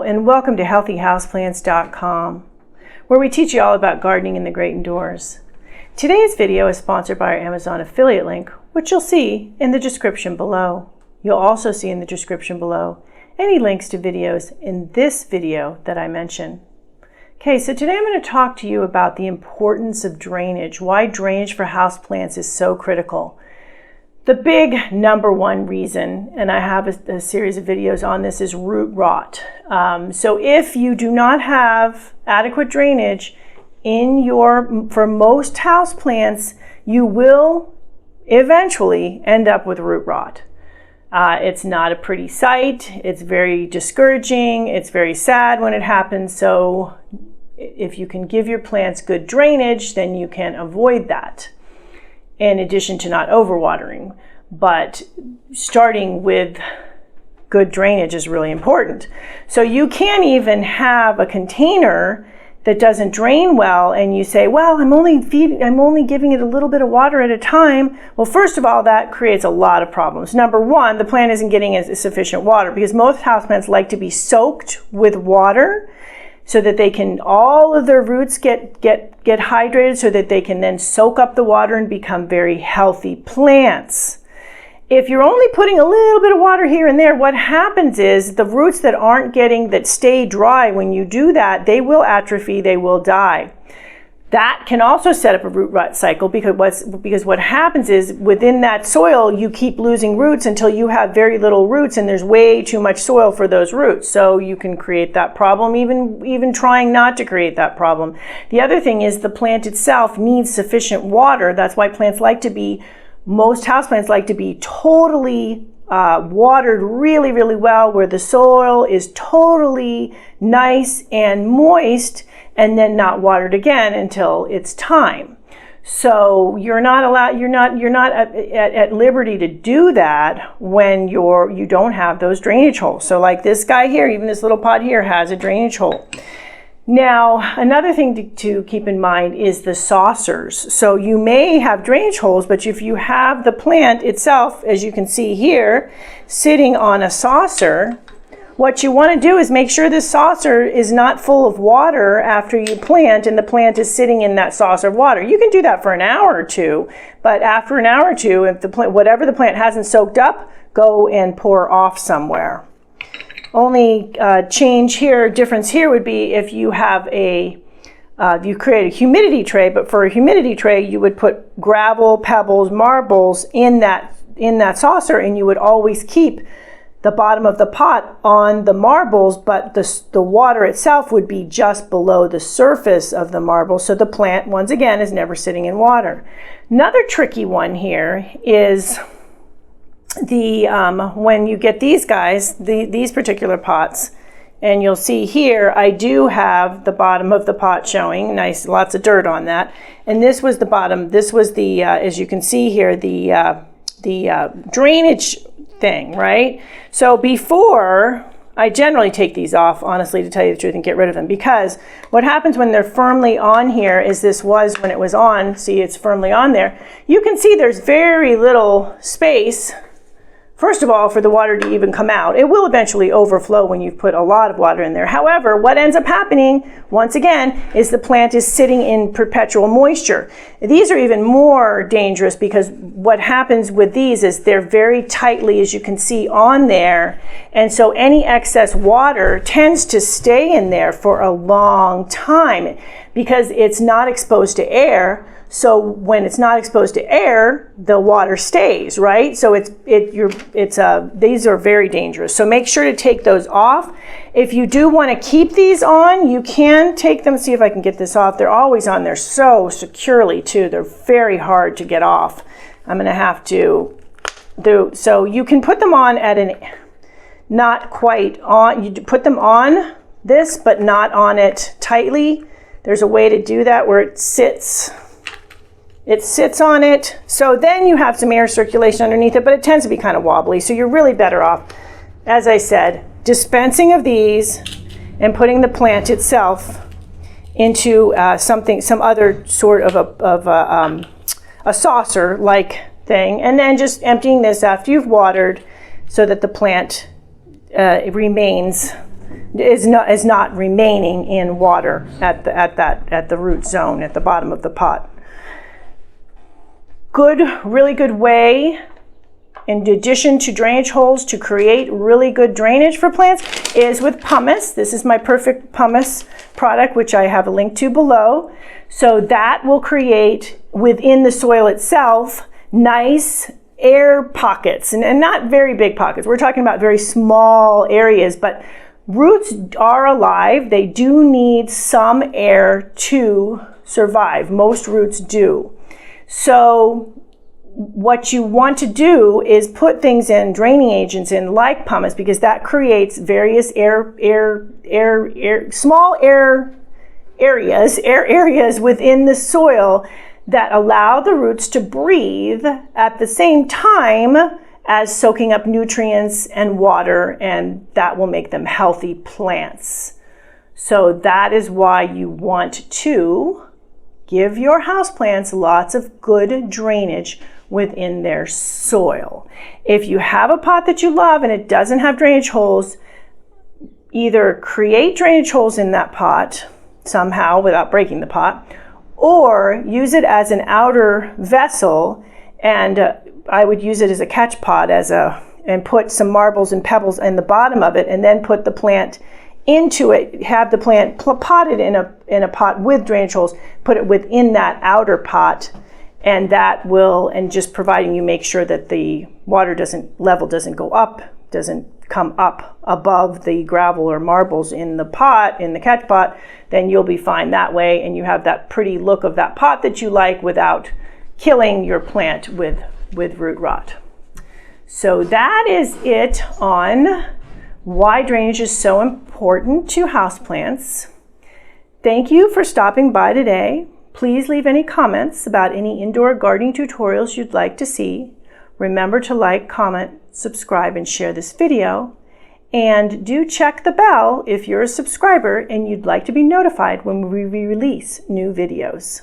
and welcome to healthyhouseplants.com, where we teach you all about gardening in the great indoors. Today's video is sponsored by our Amazon affiliate link, which you'll see in the description below. You'll also see in the description below any links to videos in this video that I mention. Okay, so today I'm going to talk to you about the importance of drainage, why drainage for houseplants is so critical. The big number one reason, and I have a series of videos on this, is root rot. So if you do not have adequate drainage for most houseplants, you will eventually end up with root rot. It's not a pretty sight. It's very discouraging. It's very sad when it happens. So if you can give your plants good drainage, then you can avoid that, in addition to not overwatering. But starting with good drainage is really important. So you can't even have a container that doesn't drain well and you say, well, I'm only giving it a little bit of water at a time. Well, first of all, that creates a lot of problems. Number one, the plant isn't getting sufficient water, because most houseplants like to be soaked with water so that they can, all of their roots get hydrated, so that they can then soak up the water and become very healthy plants. If you're only putting a little bit of water here and there, what happens is the roots that stay dry when you do that, they will atrophy, they will die. That can also set up a root rot cycle, because what happens is within that soil you keep losing roots until you have very little roots and there's way too much soil for those roots. So you can create that problem, even trying not to create that problem. The other thing is the plant itself needs sufficient water. That's why most houseplants like to be totally watered really, really well, where the soil is totally nice and moist, and then not watered again until it's time. So you're not at liberty to do that when you don't have those drainage holes. So like this guy here, even this little pot here has a drainage hole. Now, another thing to keep in mind is the saucers. So you may have drainage holes, but if you have the plant itself, as you can see here, sitting on a saucer, what you want to do is make sure this saucer is not full of water after you plant, and the plant is sitting in that saucer of water. You can do that for an hour or two, but after an hour or two, if whatever the plant hasn't soaked up, go and pour off somewhere. Only difference here would be if you have you create a humidity tray, but for a humidity tray, you would put gravel, pebbles, marbles in that saucer, and you would always keep the bottom of the pot on the marbles, but the water itself would be just below the surface of the marble, so the plant, once again, is never sitting in water. Another tricky one here is when you get these guys, these particular pots, and you'll see here I do have the bottom of the pot showing, nice, lots of dirt on that, and this was the bottom. This was the as you can see here, the drainage thing, right? So before, I generally take these off, honestly, to tell you the truth, and get rid of them, because what happens when they're firmly on here is when it was on, see, it's firmly on there, you can see there's very little space, first of all, for the water to even come out. It will eventually overflow when you've put a lot of water in there. However, what ends up happening, once again, is the plant is sitting in perpetual moisture. These are even more dangerous, because what happens with these is they're very tightly, as you can see, on there. And so any excess water tends to stay in there for a long time, because it's not exposed to air. So when it's not exposed to air, the water stays, right? So these are very dangerous. So make sure to take those off. If you do want to keep these on, you can take them. See if I can get this off. They're always on there so securely too. They're very hard to get off. I'm going to have to so you can put them on at not quite on. You put them on this, but not on it tightly. There's a way to do that where it sits on it, so then you have some air circulation underneath it, but it tends to be kind of wobbly, so you're really better off, as I said, dispensing of these and putting the plant itself into some other sort of a saucer-like thing, and then just emptying this after you've watered so that the plant remains is not remaining in water at the root zone at the bottom of the pot. Really good way, in addition to drainage holes, to create really good drainage for plants is with pumice. This is my perfect pumice product, which I have a link to below. So that will create within the soil itself nice air pockets, and not very big pockets. We're talking about very small areas, but roots are alive. They do need some air to survive. Most roots do. So what you want to do is put things in, draining agents in, like pumice, because that creates various small air areas within the soil that allow the roots to breathe at the same time as soaking up nutrients and water, and that will make them healthy plants. So that is why you want to give your houseplants lots of good drainage within their soil. If you have a pot that you love and it doesn't have drainage holes, either create drainage holes in that pot somehow without breaking the pot, or use it as an outer vessel, and I would use it as a catch pot and put some marbles and pebbles in the bottom of it, and then put the plant into it, have the plant potted in a pot with drainage holes, put it within that outer pot, and that will, and just providing you make sure that the water level doesn't go up, doesn't come up above the gravel or marbles in the pot, in the catch pot, then you'll be fine that way, and you have that pretty look of that pot that you like without killing your plant with root rot. So that is it on why drainage is so important to houseplants. Thank you for stopping by today. Please leave any comments about any indoor gardening tutorials you'd like to see. Remember to like, comment, subscribe, and share this video. And do check the bell if you're a subscriber and you'd like to be notified when we release new videos.